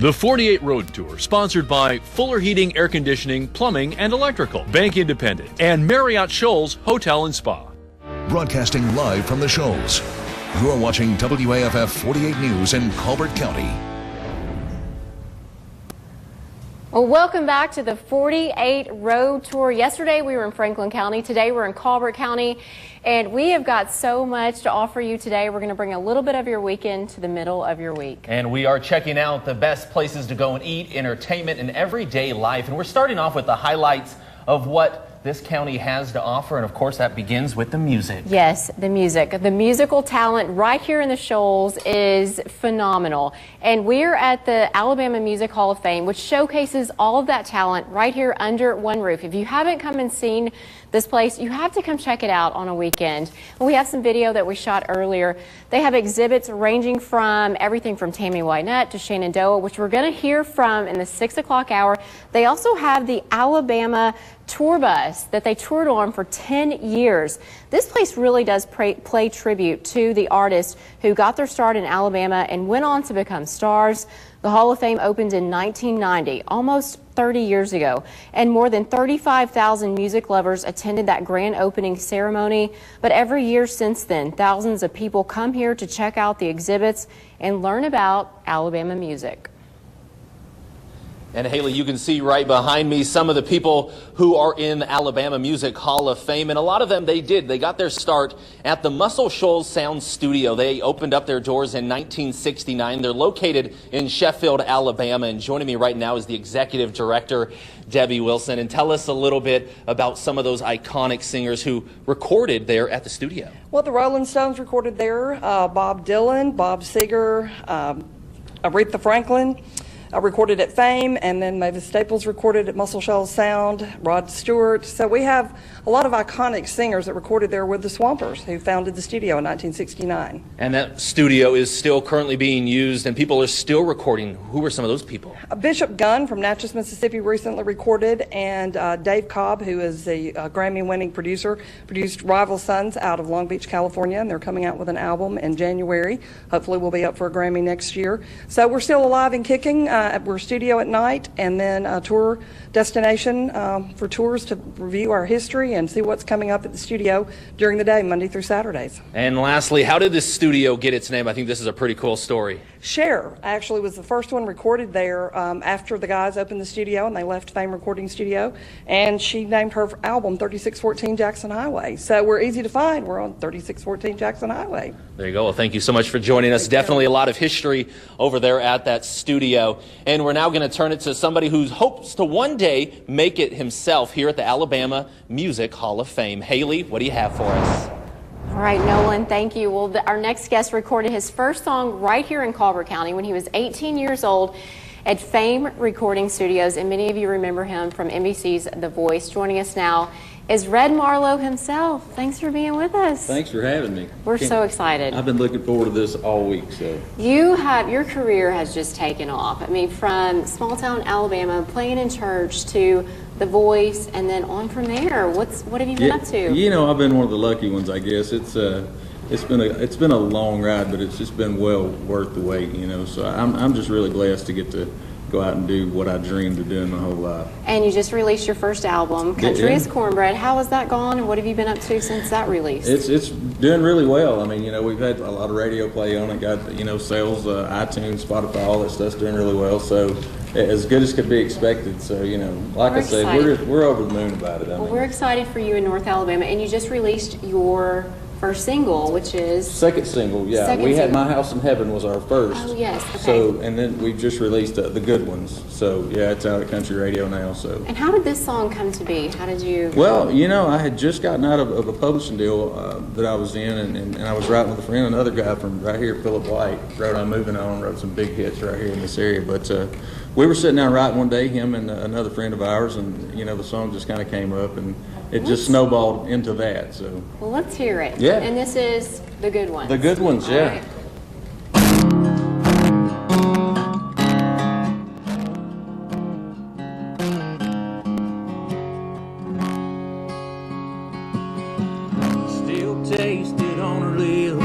The 48 Road Tour, sponsored by Fuller Heating, Air Conditioning, Plumbing, and Electrical, Bank Independent, and Marriott Shoals Hotel and Spa. Broadcasting live from the Shoals. You're watching WAFF 48 News in Colbert County. Well, welcome back to the 48 Road Tour. Yesterday we were in Franklin County. Today we're in Colbert County. And we have got so much to offer you today. We're going to bring a little bit of your weekend to the middle of your week. And we are checking out the best places to go and eat, entertainment, and everyday life. And we're starting off with the highlights of what this county has to offer, and of course that begins with the music. Yes, the music. The musical talent right here in the Shoals is phenomenal. And we're at the Alabama Music Hall of Fame, which showcases all of that talent right here under one roof. If you haven't come and seen this place, you have to come check it out on a weekend. We have some video that we shot earlier. They have exhibits ranging from everything from Tammy Wynette to Shenandoah, which we're going to hear from in the 6 o'clock hour. They also have the Alabama tour bus that they toured on for 10 years. This place really does play tribute to the artists who got their start in Alabama and went on to become stars. The Hall of Fame opened in 1990, almost 30 years ago, and more than 35,000 music lovers attended that grand opening ceremony. But every year since then, thousands of people come here to check out the exhibits and learn about Alabama music. And Haley, you can see right behind me some of the people who are in the Alabama Music Hall of Fame. And a lot of them, they got their start at the Muscle Shoals Sound Studio. They opened up their doors in 1969. They're located in Sheffield, Alabama. And joining me right now is the executive director, Debbie Wilson. And tell us a little bit about some of those iconic singers who recorded there at the studio. Well, the Rolling Stones recorded there. Bob Dylan, Bob Seger, Aretha Franklin. Recorded at Fame, and then Mavis Staples recorded at Muscle Shoals Sound, Rod Stewart. So we have a lot of iconic singers that recorded there with the Swampers, who founded the studio in 1969. And that studio is still currently being used, and people are still recording. Who were some of those people? Bishop Gunn from Natchez, Mississippi recently recorded, and Dave Cobb, who is the Grammy-winning producer, produced Rival Sons out of Long Beach, California, and they're coming out with an album in January. Hopefully we'll be up for a Grammy next year. So we're still alive and kicking. We're studio at night, and then a tour destination for tours to review our history and see what's coming up at the studio during the day, Monday through Saturdays. And lastly, how did this studio get its name? I think this is a pretty cool story. Cher actually was the first one recorded there after the guys opened the studio and they left Fame Recording Studio, and she named her album 3614 Jackson Highway. So we're easy to find. We're on 3614 Jackson Highway. There you go. Well, thank you so much for joining us. Definitely a lot of history over there at that studio. And we're now going to turn it to somebody who hopes to one day make it himself here at the Alabama Music Hall of Fame. Haley, what do you have for us? All right, Nolan, thank you. Well, our next guest recorded his first song right here in Colbert County when he was 18 years old at Fame Recording Studios, and many of you remember him from NBC's The Voice. Joining us now is Red Marlowe himself. Thanks for being with us. Thanks for having me. We're so excited. I've been looking forward to this all week. So your career has just taken off. I mean, from small town Alabama, playing in church, to The Voice, and then on from there. What have you been up to? You know, I've been one of the lucky ones, I guess. It's been a long ride, but it's just been well worth the wait. You know, so I'm just really blessed to get to go out and do what I dreamed of doing my whole life. And you just released your first album, Country is Cornbread. How has that gone, and what have you been up to since that release? It's doing really well. I mean, you know, we've had a lot of radio play on it. Got, you know, sales, iTunes, Spotify, all that stuff's doing really well. So as good as could be expected. So, you know, like I said, we're over the moon about it. Well, we're excited for you in North Alabama, and you just released your first single, which is second single. Yeah, we had My House in Heaven was our first. Oh yes. Okay. So, and then we just released The Good Ones. So yeah, it's out at country radio now. So. And how did this song come to be? How did you? Well, you know, I had just gotten out of a publishing deal that I was in, and I was writing with a friend, another guy from right here, Philip White. Wrote I'm Moving On, wrote some big hits right here in this area. But we were sitting down writing one day, him and another friend of ours, and you know, the song just kind of came up, and it just snowballed into that. So. Well, let's hear it. Yeah. And this is The Good Ones. The Good Ones, all yeah. Right. Still taste it on her lips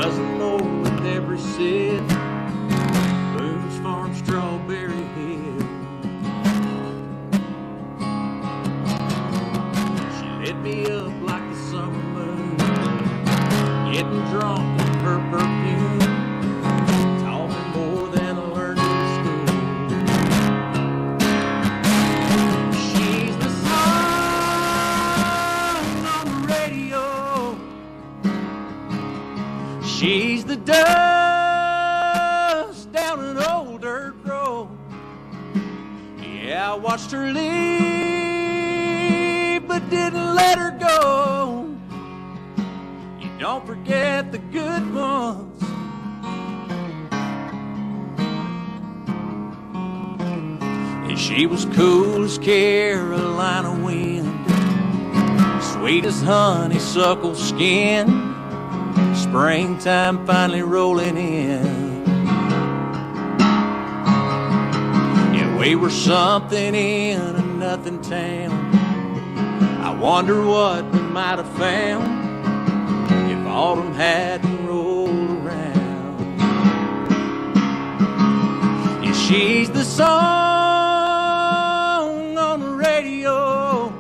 as I know with every sip. Moon's I watched her leave, but didn't let her go. You don't forget the good ones. And she was cool as Carolina wind, sweet as honeysuckle skin, springtime finally rolling in. Yeah, we were something in a nothing town. I wonder what we might have found if autumn hadn't rolled around. Yeah, she's the song on the radio.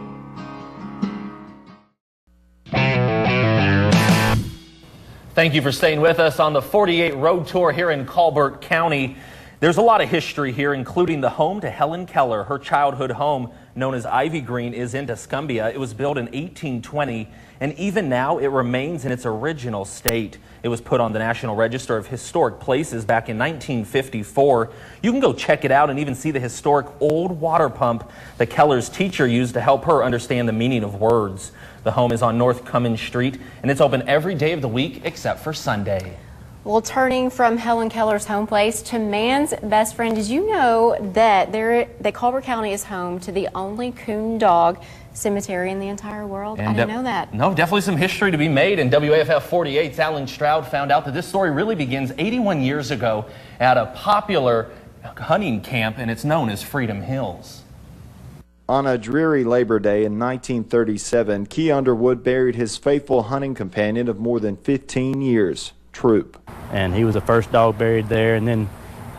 Thank you for staying with us on the 48 Road Tour here in Colbert County. There's a lot of history here, including the home to Helen Keller. Her childhood home, known as Ivy Green, is in Tuscumbia. It was built in 1820, and even now it remains in its original state. It was put on the National Register of Historic Places back in 1954. You can go check it out and even see the historic old water pump that Keller's teacher used to help her understand the meaning of words. The home is on North Cummins Street, and it's open every day of the week except for Sunday. Well, turning from Helen Keller's home place to man's best friend, did you know that Colbert County is home to the only coon dog cemetery in the entire world? I didn't know that. No, definitely some history to be made. And WAFF 48's Alan Stroud found out that this story really begins 81 years ago at a popular hunting camp, and it's known as Freedom Hills. On a dreary Labor Day in 1937, Key Underwood buried his faithful hunting companion of more than 15 years, Troop. And he was the first dog buried there, and then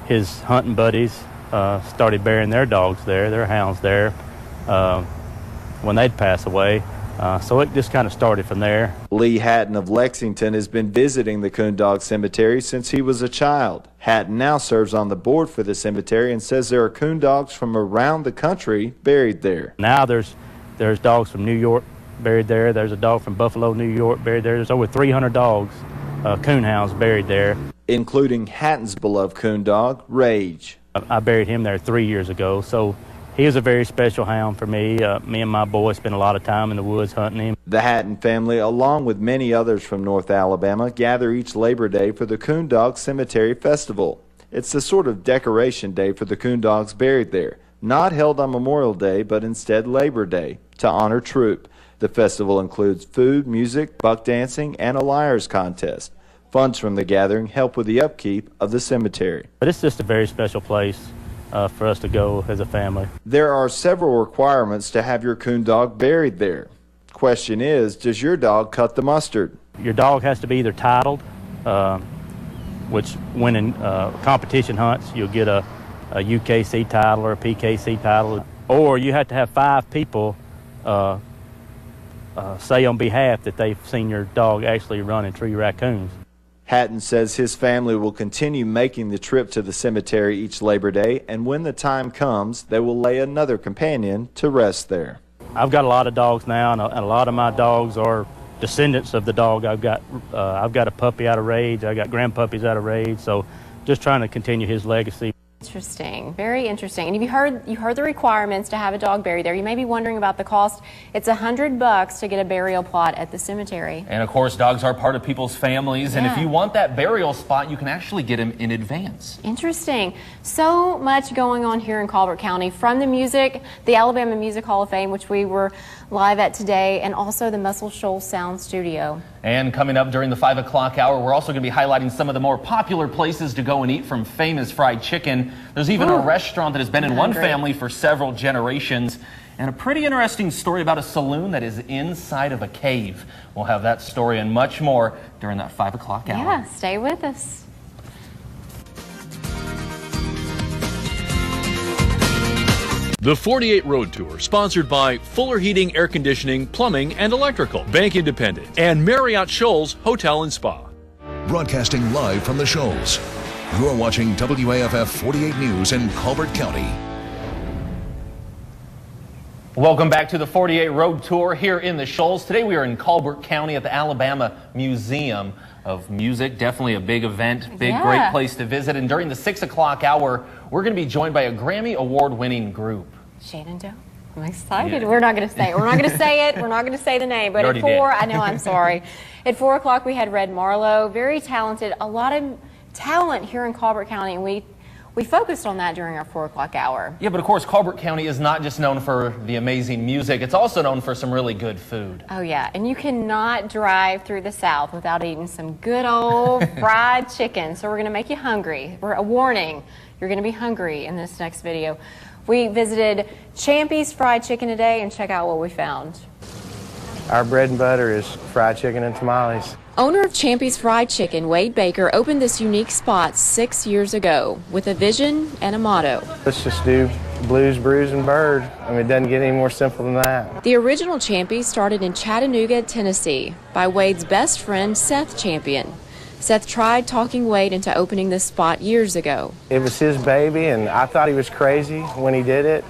his hunting buddies started burying their dogs there, their hounds there, when they'd pass away. So it just kind of started from there. Lee Hatton of Lexington has been visiting the Coon Dog Cemetery since he was a child. Hatton now serves on the board for the cemetery and says there are coon dogs from around the country buried there. Now there's dogs from New York buried there. There's a dog from Buffalo, New York buried there. There's over 300 dogs, coon hounds buried there, including Hatton's beloved coon dog, Rage. I buried him there 3 years ago, so he was a very special hound for me. Me and my boys spent a lot of time in the woods hunting him. The Hatton family, along with many others from North Alabama, gather each Labor Day for the Coon Dog Cemetery Festival. It's the sort of decoration day for the coon dogs buried there, not held on Memorial Day, but instead Labor Day, to honor Troop. The festival includes food, music, buck dancing, and a liars contest. Funds from the gathering help with the upkeep of the cemetery. But it's just a very special place for us to go as a family. There are several requirements to have your coon dog buried there. Question is, does your dog cut the mustard? Your dog has to be either titled, which when in competition hunts, you'll get a UKC title or a PKC title, or you have to have 5 people say on behalf that they've seen your dog actually running tree raccoons. Hatton says his family will continue making the trip to the cemetery each Labor Day, and when the time comes, they will lay another companion to rest there. I've got a lot of dogs now, and a lot of my dogs are descendants of the dog. I've got a puppy out of Rage. I got grandpuppies out of Rage, so just trying to continue his legacy. Interesting, very interesting. And you heard the requirements to have a dog buried there. You may be wondering about the cost. It's $100 to get a burial plot at the cemetery. And of course, dogs are part of people's families, and if you want that burial spot, you can actually get them in advance. Interesting. So much going on here in Colbert County, from the music, the Alabama Music Hall of Fame, which we were live at today, and also the Muscle Shoals Sound Studio. And coming up during the 5 o'clock hour, we're also going to be highlighting some of the more popular places to go and eat, from famous fried chicken. There's even a restaurant that has been in one family for several generations, and a pretty interesting story about a saloon that is inside of a cave. We'll have that story and much more during that 5 o'clock hour. Yeah, stay with us. The 48 Road Tour, sponsored by Fuller Heating, Air Conditioning, Plumbing, and Electrical, Bank Independent, and Marriott Shoals Hotel and Spa. Broadcasting live from the Shoals. You're watching WAFF 48 News in Colbert County. Welcome back to the 48 Road Tour here in the Shoals. Today we are in Colbert County at the Alabama Museum of Music. Definitely a big event, great place to visit. And during the 6 o'clock hour, we're going to be joined by a Grammy Award-winning group. Shenandoah. I'm excited. Yeah. We're not going to say it. We're not going to say it. We're not going to say the name. But at 4, I know, I'm sorry. At 4 o'clock, we had Red Marlowe. Very talented. A lot of talent here in Colbert County, and we focused on that during our 4 o'clock hour. Yeah, but of course, Colbert County is not just known for the amazing music. It's also known for some really good food. Oh, yeah. And you cannot drive through the South without eating some good old fried chicken. So we're going to make you hungry. A warning, you're going to be hungry in this next video. We visited Champy's Fried Chicken today, and check out what we found. Our bread and butter is fried chicken and tamales. Owner of Champy's Fried Chicken, Wade Baker, opened this unique spot 6 years ago with a vision and a motto. Let's just do blues, brews, and bird. I mean, it doesn't get any more simple than that. The original Champy's started in Chattanooga, Tennessee, by Wade's best friend, Seth Champion. Seth tried talking Wade into opening this spot years ago. It was his baby, and I thought he was crazy when he did it.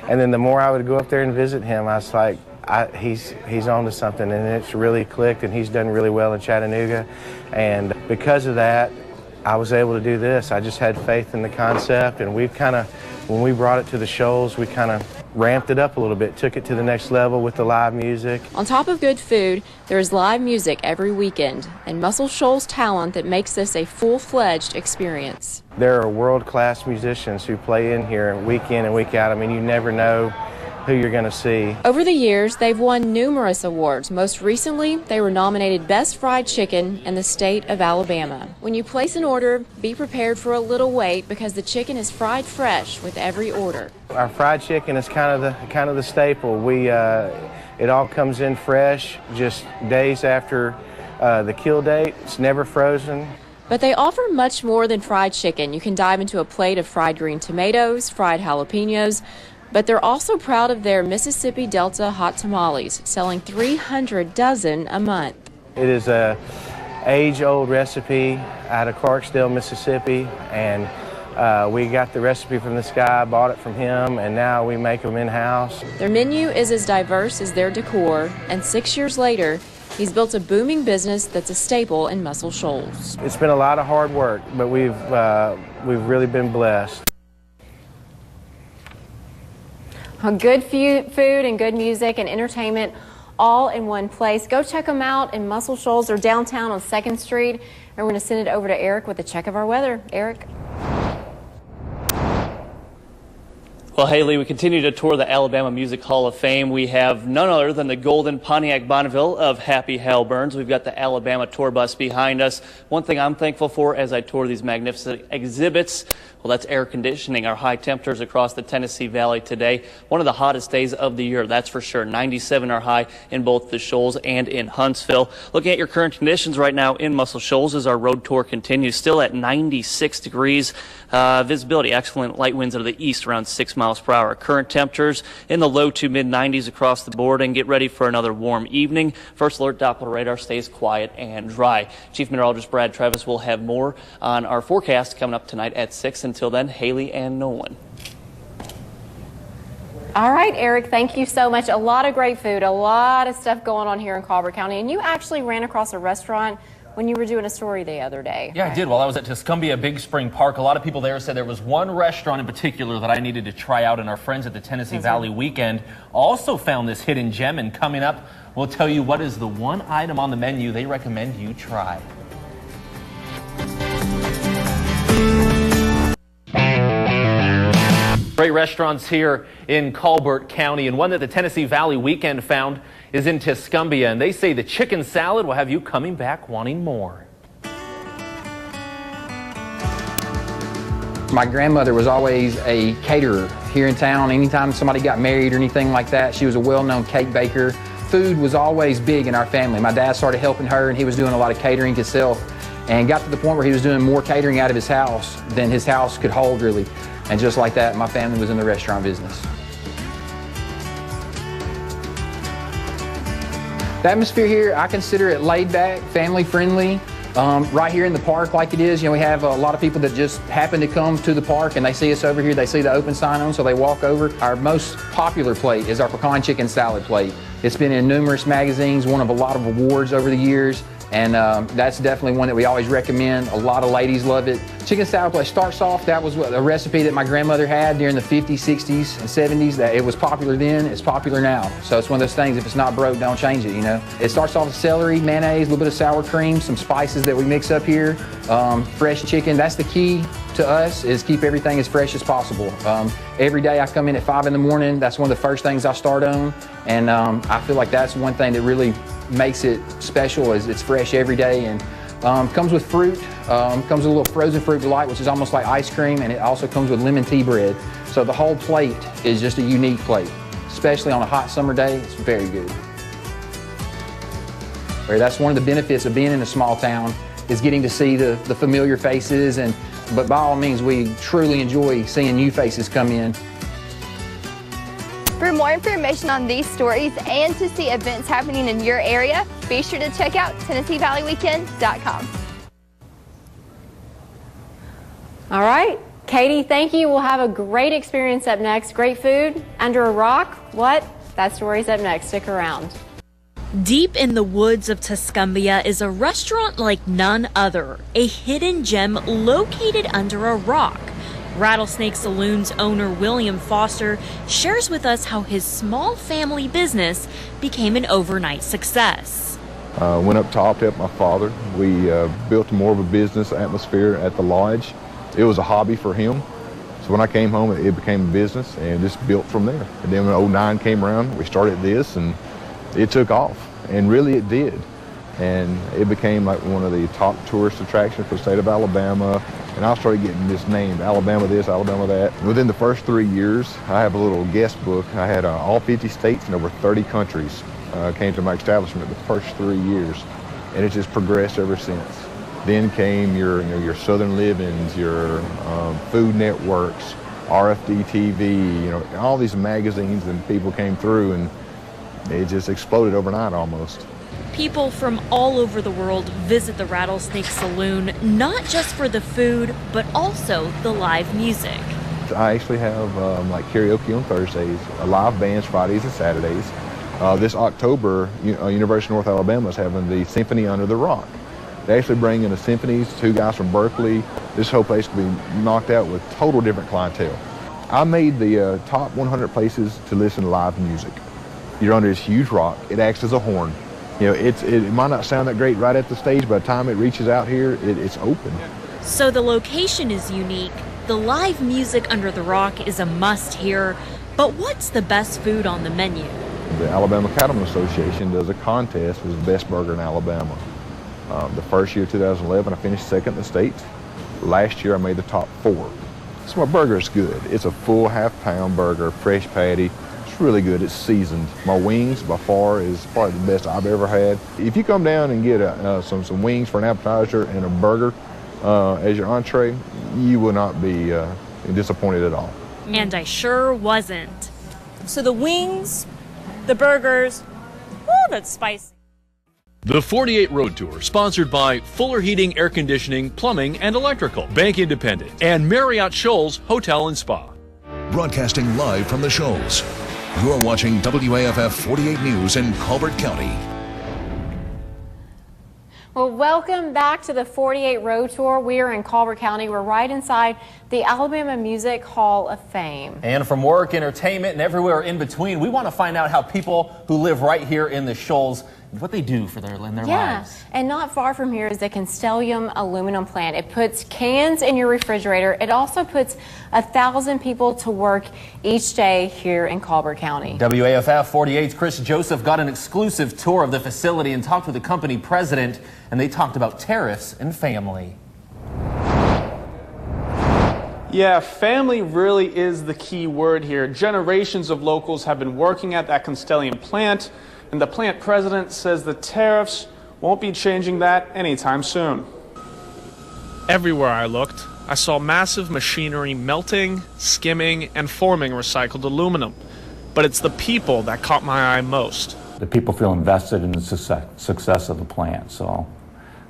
And then the more I would go up there and visit him, I was like, he's on to something, and it's really clicked, and he's done really well in Chattanooga. And because of that, I was able to do this. I just had faith in the concept, and we've kind of, when we brought it to the Shoals, we kind of ramped it up a little bit, took it to the next level with the live music. On top of good food, there is live music every weekend, and Muscle Shoals talent that makes this a full-fledged experience. There are world-class musicians who play in here week in and week out. I mean, you never know who you're going to see. Over the years, they've won numerous awards. Most recently, they were nominated Best Fried Chicken in the state of Alabama. When you place an order, be prepared for a little wait because the chicken is fried fresh with every order. Our fried chicken is kind of the staple. It all comes in fresh, just days after the kill date. It's never frozen. But they offer much more than fried chicken. You can dive into a plate of fried green tomatoes, fried jalapenos, but they're also proud of their Mississippi Delta hot tamales, selling 300 dozen a month. It is a age-old recipe out of Clarksdale, Mississippi, and we got the recipe from this guy, bought it from him, and now we make them in-house. Their menu is as diverse as their decor, and 6 years later, he's built a booming business that's a staple in Muscle Shoals. It's been a lot of hard work, but we've really been blessed. Good food and good music and entertainment all in one place. Go check them out in Muscle Shoals or downtown on 2nd Street. And we're going to send it over to Eric with a check of our weather. Eric. Well, Haley, we continue to tour the Alabama Music Hall of Fame. We have none other than the Golden Pontiac Bonneville of Happy Hal Burns. We've got the Alabama tour bus behind us. One thing I'm thankful for as I tour these magnificent exhibits, well, that's air conditioning. Our high temperatures across the Tennessee Valley today. One of the hottest days of the year, that's for sure. 97 are high in both the Shoals and in Huntsville. Looking at your current conditions right now in Muscle Shoals as our road tour continues, still at 96 degrees. Visibility, excellent. Light winds out of the east around 6 miles per hour. Current temperatures in the low to mid 90s across the board, and get ready for another warm evening. First alert Doppler radar stays quiet and dry. Chief Meteorologist Brad Travis will have more on our forecast coming up tonight at 6. Until then, Haley and Nolan. All right, Eric, thank you so much. A lot of great food, a lot of stuff going on here in Colbert County. And you actually ran across a restaurant when you were doing a story the other day. Yeah, right? I did. While I was at Tuscumbia Big Spring Park, a lot of people there said there was one restaurant in particular that I needed to try out, and our friends at the Tennessee Valley Weekend also found this hidden gem. And coming up, we'll tell you what is the one item on the menu they recommend you try. Great restaurants here in Colbert County, and one that the Tennessee Valley Weekend found is in Tuscumbia, and they say the chicken salad will have you coming back wanting more. My grandmother was always a caterer here in town. Anytime somebody got married or anything like that, she was a well-known cake baker. Food was always big in our family. My dad started helping her, and he was doing a lot of catering himself, and got to the point where he was doing more catering out of his house than his house could hold, really. And just like that, my family was in the restaurant business. The atmosphere here, I consider it laid back, family friendly. Right here in the park like it is, we have a lot of people that just happen to come to the park and they see us over here, they see the open sign on, so they walk over. Our most popular plate is our pecan chicken salad plate. It's been in numerous magazines, won a lot of awards over the years, and that's definitely one that we always recommend. A lot of ladies love it. Chicken salad plate starts off, that was a recipe that my grandmother had during the 50s, 60s, and 70s. That it was popular then, it's popular now. So it's one of those things, if it's not broke, don't change it, you know. It starts off with celery, mayonnaise, a little bit of sour cream, some spices that we mix up here, fresh chicken. That's the key to us, is keep everything as fresh as possible. Every day I come in at 5 in the morning, that's one of the first things I start on, and I feel like that's one thing that really makes it special, is it's fresh every day. And comes with fruit, comes with a little frozen fruit delight, which is almost like ice cream, and it also comes with lemon tea bread. So the whole plate is just a unique plate, especially on a hot summer day. It's very good. That's one of the benefits of being in a small town, is getting to see the familiar faces, but by all means, we truly enjoy seeing new faces come in. For more information on these stories and to see events happening in your area, be sure to check out TennesseeValleyWeekend.com. All right, Katie, thank you. We'll have a great experience up next. Great food under a rock. What? That story's up next. Stick around. Deep in the woods of Tuscumbia is a restaurant like none other, a hidden gem located under a rock. Rattlesnake Saloon's owner, William Foster, shares with us how his small family business became an overnight success. Went up top to help my father. We built more of a business atmosphere at the lodge. It was a hobby for him. So when I came home, it became a business and just built from there. And then when '09 came around, we started this and it took off. And really it did. And it became like one of the top tourist attractions for the state of Alabama. And I started getting this name, Alabama this, Alabama that. Within the first 3 years, I have a little guest book. I had all 50 states and over 30 countries came to my establishment the first 3 years. And it just progressed ever since. Then came your Southern Livings, your Food Networks, RFD TV, all these magazines, and people came through, and it just exploded overnight almost. People from all over the world visit the Rattlesnake Saloon, not just for the food, but also the live music. I actually have like karaoke on Thursdays, live bands Fridays and Saturdays. This October, University of North Alabama is having the Symphony Under the Rock. They actually bring in the symphonies, 2 guys from Berkeley. This whole place will be knocked out with total different clientele. I made the top 100 places to listen to live music. You're under this huge rock. It acts as a horn. It might not sound that great right at the stage. By the time it reaches out here, it's open. So the location is unique. The live music under the rock is a must here. But what's the best food on the menu? The Alabama Cattlemen Association does a contest for the best burger in Alabama. The first year, 2011, I finished second in the state. Last year, I made the top 4. So my burger is good. It's a full half-pound burger, fresh patty. It's really good. It's seasoned. My wings, by far, is probably the best I've ever had. If you come down and get some wings for an appetizer and a burger as your entree, you will not be disappointed at all. And I sure wasn't. So the wings, the burgers, that's spicy. The 48 Road Tour, sponsored by Fuller Heating, Air Conditioning, Plumbing, and Electrical, Bank Independent, and Marriott Shoals Hotel and Spa. Broadcasting live from the Shoals. You're watching WAFF 48 News in Colbert County. Well, welcome back to the 48 Road Tour. We are in Colbert County. We're right inside the Alabama Music Hall of Fame. And from work, entertainment, and everywhere in between, we want to find out how people who live right here in the Shoals, what they do for their lives. And not far from here is the Constellium aluminum plant. It puts cans in your refrigerator. It also puts 1,000 people to work each day here in Colbert County. WAFF 48's Chris Joseph got an exclusive tour of the facility and talked with the company president, and they talked about tariffs and family. Yeah, family really is the key word here. Generations of locals have been working at that Constellium plant, and the plant president says the tariffs won't be changing that anytime soon. Everywhere I looked, I saw massive machinery melting, skimming, and forming recycled aluminum. But it's the people that caught my eye most. The people feel invested in the success of the plant, so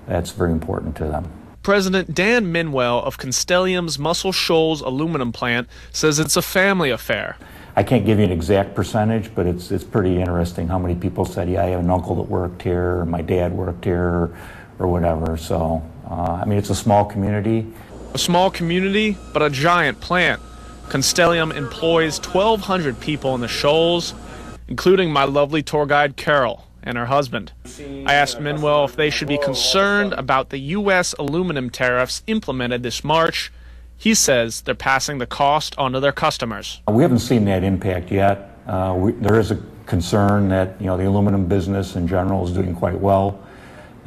that's very important to them. President Dan Minwell of Constellium's Muscle Shoals aluminum plant says it's a family affair. I can't give you an exact percentage, but it's pretty interesting how many people said, yeah, I have an uncle that worked here, or my dad worked here, or whatever. So, I mean, it's a small community. A small community, but a giant plant. Constellium employs 1,200 people in the Shoals, including my lovely tour guide Carol and her husband. I asked Minwell if they should be concerned about the U.S. aluminum tariffs implemented this March. He says they're passing the cost on to their customers. We haven't seen that impact yet. There is a concern that the aluminum business in general is doing quite well,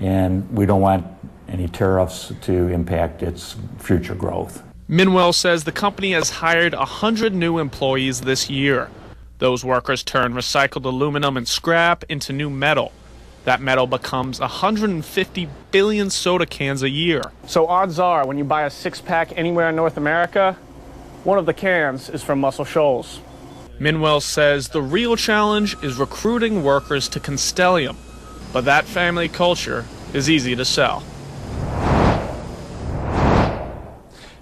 and we don't want any tariffs to impact its future growth. Minwell says the company has hired 100 new employees this year. Those workers turn recycled aluminum and scrap into new metal. That metal becomes 150 billion soda cans a year. So odds are, when you buy a 6-pack anywhere in North America, one of the cans is from Muscle Shoals. Minwell says the real challenge is recruiting workers to Constellium, but that family culture is easy to sell.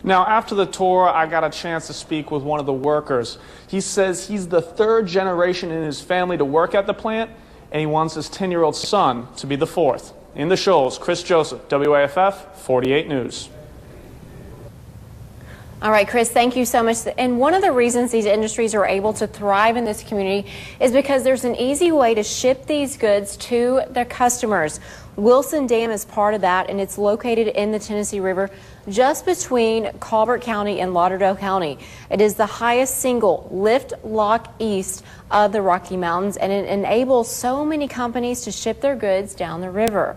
Now, after the tour, I got a chance to speak with one of the workers. He says he's the 3rd generation in his family to work at the plant, and he wants his 10-year-old son to be the 4th. In the Shoals, Chris Joseph, WAFF 48 News. All right, Chris, thank you so much. And one of the reasons these industries are able to thrive in this community is because there's an easy way to ship these goods to their customers. Wilson Dam is part of that, and it's located in the Tennessee River just between Colbert County and Lauderdale County. It is the highest single lift lock east of the Rocky Mountains, and it enables so many companies to ship their goods down the river.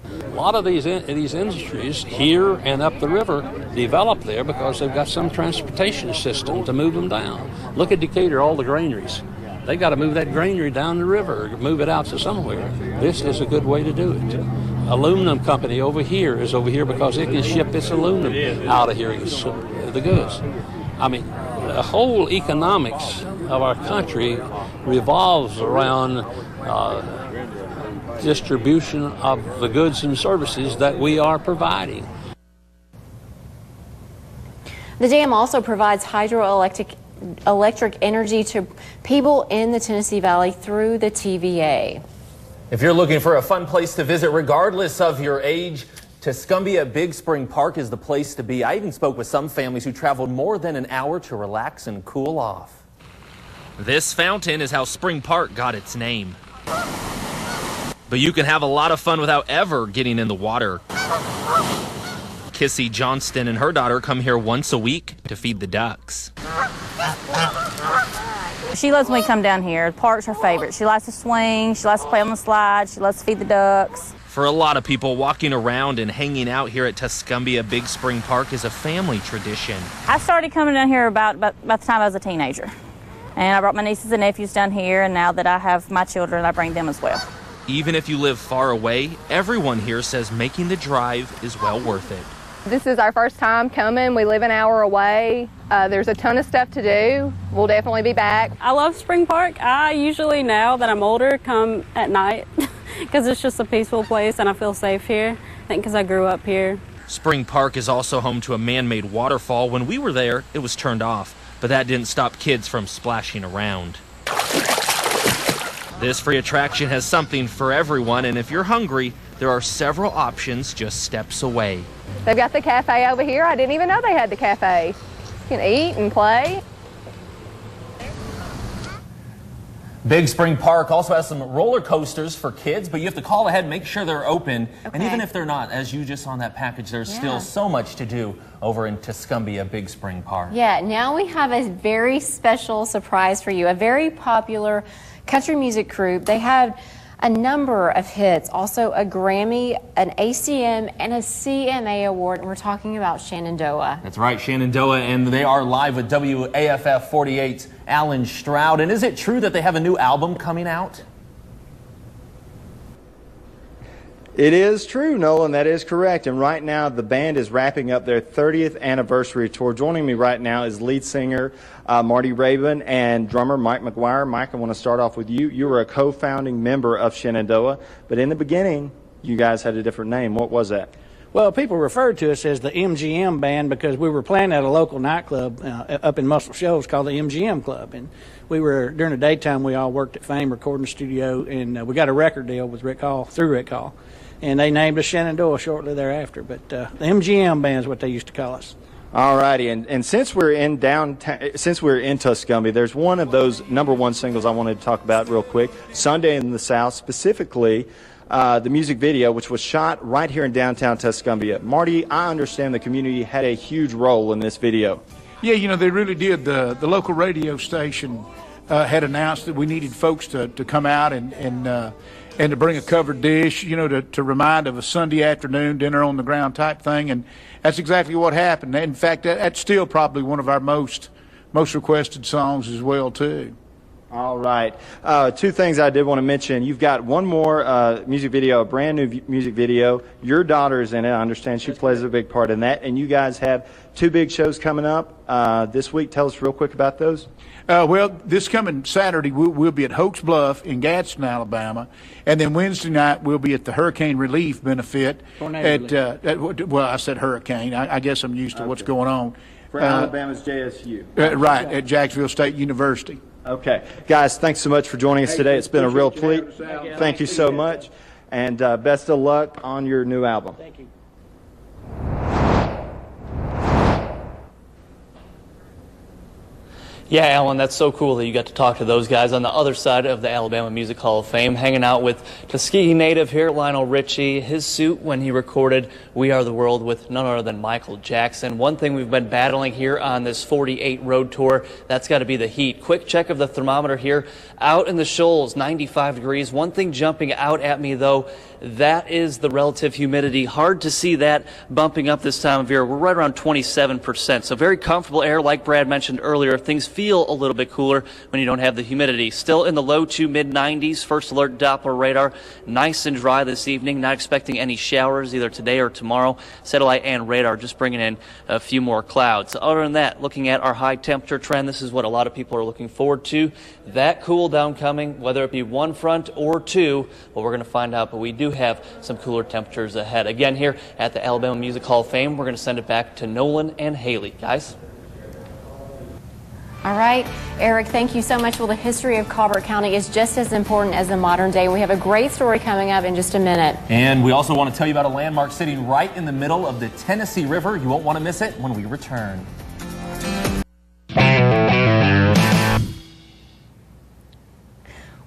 A lot of these industries here and up the river develop there because they've got some transportation system to move them down. Look at Decatur, all the granaries. They got to move that granary down the river, or move it out to somewhere. This is a good way to do it. Aluminum company is over here because it can ship its aluminum out of here, the goods. I mean, the whole economics of our country revolves around distribution of the goods and services that we are providing. The dam also provides hydroelectric energy to people in the Tennessee Valley through the TVA. If you're looking for a fun place to visit regardless of your age, Tuscumbia Big Spring Park is the place to be. I even spoke with some families who traveled more than an hour to relax and cool off. This fountain is how Spring Park got its name. But you can have a lot of fun without ever getting in the water. Kissy Johnston and her daughter come here once a week to feed the ducks. She loves when we come down here. The park's her favorite. She likes to swing, she likes to play on the slide, she loves to feed the ducks. For a lot of people, walking around and hanging out here at Tuscumbia Big Spring Park is a family tradition. I started coming down here about the time I was a teenager. And I brought my nieces and nephews down here, and now that I have my children, I bring them as well. Even if you live far away, everyone here says making the drive is well worth it. This is our first time coming. We live an hour away. There's a ton of stuff to do. We'll definitely be back. I love Spring Park. I usually, now that I'm older, come at night because it's just a peaceful place and I feel safe here. I think because I grew up here. Spring Park is also home to a man-made waterfall. When we were there, it was turned off, but that didn't stop kids from splashing around. This free attraction has something for everyone, and if you're hungry, there are several options just steps away. They've got the cafe over here. I didn't even know they had the cafe. You can eat and play. Big Spring Park also has some roller coasters for kids, but you have to call ahead and make sure they're open. Okay. And even if they're not, as you just saw on that package, there's still so much to do over in Tuscumbia Big Spring Park. Yeah, now we have a very special surprise for you. A very popular country music group. They have a number of hits, also a Grammy, an ACM, and a CMA award, and we're talking about Shenandoah. That's right, Shenandoah, and they are live with WAFF 48's Alan Stroud. And is it true that they have a new album coming out? It is true, Nolan. That is correct. And right now, the band is wrapping up their 30th anniversary tour. Joining me right now is lead singer Marty Rabin and drummer Mike McGuire. Mike, I want to start off with you. You were a co-founding member of Shenandoah, but in the beginning, you guys had a different name. What was that? Well, people referred to us as the MGM Band because we were playing at a local nightclub up in Muscle Shoals called the MGM Club. And we were, during the daytime, we all worked at Fame Recording Studio, and we got a record deal with Rick Hall, through Rick Hall. And they named us Shenandoah shortly thereafter. But the MGM Band is what they used to call us. All righty, and since we're in Tuscumbia, there's one of those #1 singles I wanted to talk about real quick. Sunday in the South, specifically the music video, which was shot right here in downtown Tuscumbia. Marty, I understand the community had a huge role in this video. Yeah, you know, they really did. The local radio station had announced that we needed folks to come out and to bring a covered dish, you know, to remind of a Sunday afternoon dinner on the ground type thing, and that's exactly what happened. In fact, that's still probably one of our most requested songs as well, too. All right. Two things I did want to mention. You've got one more music video, a brand new music video. Your daughter's in it. I understand she plays a big part in that. And you guys have two big shows coming up this week. Tell us real quick about those. Well, this coming Saturday, we'll be at Hoax Bluff in Gadsden, Alabama. And then Wednesday night, we'll be at the Hurricane Relief Benefit. Well, I said hurricane. I guess I'm used to what's going on. For Alabama's JSU. Right, at Jacksonville State University. Okay. Guys, thanks so much for joining us today. It's been a real treat. Thank you so much. And best of luck on your new album. Thank you. Yeah, Alan, that's so cool that you got to talk to those guys on the other side of the Alabama Music Hall of Fame, hanging out with Tuskegee native here, Lionel Richie, his suit when he recorded We Are the World with none other than Michael Jackson. One thing we've been battling here on this 48 road tour, that's got to be the heat. Quick check of the thermometer here, out in the Shoals, 95 degrees. One thing jumping out at me, though, that is the relative humidity. Hard to see that bumping up this time of year. We're right around 27%, so very comfortable air, like Brad mentioned earlier. Things feel a little bit cooler when you don't have the humidity. Still in the low to mid-90s. First alert Doppler radar. Nice and dry this evening. Not expecting any showers either today or tomorrow. Satellite and radar just bringing in a few more clouds. Other than that, looking at our high temperature trend, this is what a lot of people are looking forward to. That cool down coming, whether it be one front or two, well, we're going to find out, but we do have some cooler temperatures ahead. Again, here at the Alabama Music Hall of Fame, we're going to send it back to Nolan and Haley. Guys? All right, Eric, thank you so much. Well, the history of Colbert County is just as important as the modern day. We have a great story coming up in just a minute. And we also want to tell you about a landmark sitting right in the middle of the Tennessee River. You won't want to miss it when we return.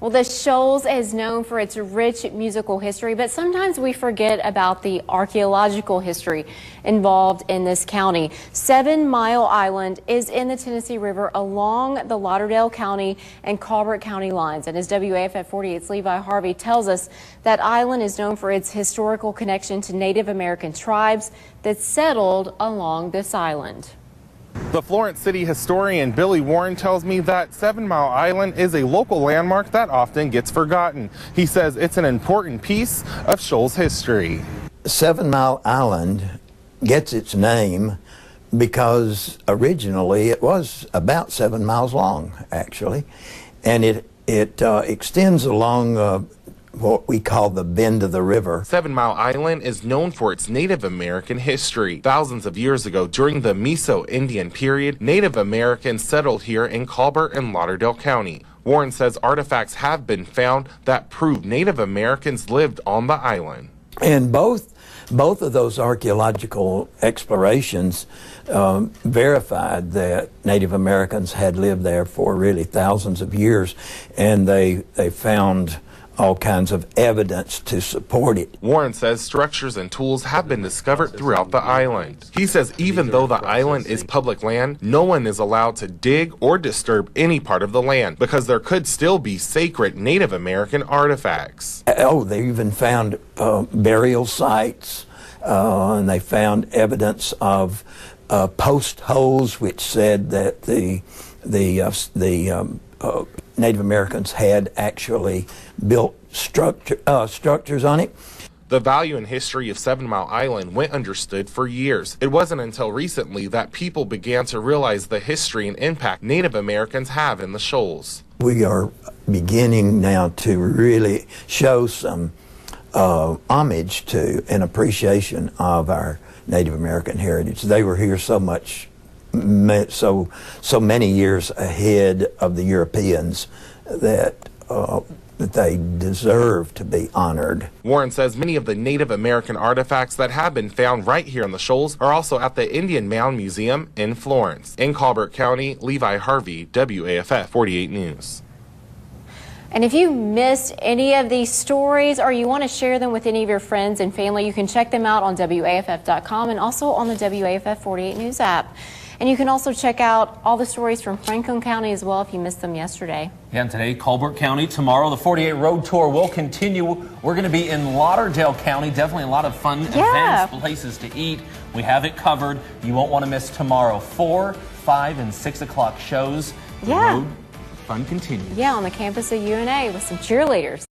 Well, the Shoals is known for its rich musical history, but sometimes we forget about the archaeological history involved in this county. 7 Mile Island is in the Tennessee River along the Lauderdale County and Colbert County lines. And as WAFF 48's Levi Harvey tells us, that island is known for its historical connection to Native American tribes that settled along this island. The Florence City historian Billy Warren tells me that 7 Mile Island is a local landmark that often gets forgotten. He says it's an important piece of Shoals history. 7 Mile Island gets its name because originally it was about 7 miles long, actually, and it extends along what we call the bend of the river. 7 Mile Island is known for its Native American history. Thousands of years ago, during the Meso-Indian period, Native Americans settled here in Colbert and Lauderdale County. Warren says artifacts have been found that prove Native Americans lived on the island. And both of those archaeological explorations verified that Native Americans had lived there for really thousands of years, and they found all kinds of evidence to support it. Warren says structures and tools have been discovered throughout the island. He says even though the island is public land, no one is allowed to dig or disturb any part of the land because there could still be sacred Native American artifacts. Oh, they even found burial sites, and they found evidence of post holes which said that the Native Americans had actually built structures on it. The value and history of 7 Mile Island went understood for years. It wasn't until recently that people began to realize the history and impact Native Americans have in the Shoals. We are beginning now to really show some homage to and appreciation of our Native American heritage. They were here so many years ahead of the Europeans that that they deserve to be honored. Warren says many of the Native American artifacts that have been found right here on the Shoals are also at the Indian Mound Museum in Florence. In Colbert County, Levi Harvey, WAFF 48 News. And if you missed any of these stories or you want to share them with any of your friends and family, you can check them out on WAFF.com and also on the WAFF 48 News app. And you can also check out all the stories from Franklin County as well if you missed them yesterday. Yeah, and today, Colbert County. Tomorrow, the 48 Road Tour will continue. We're going to be in Lauderdale County. Definitely a lot of fun events, places to eat. We have it covered. You won't want to miss tomorrow. 4, 5, and 6 o'clock shows. The road fun continues. Yeah, on the campus of UNA with some cheerleaders.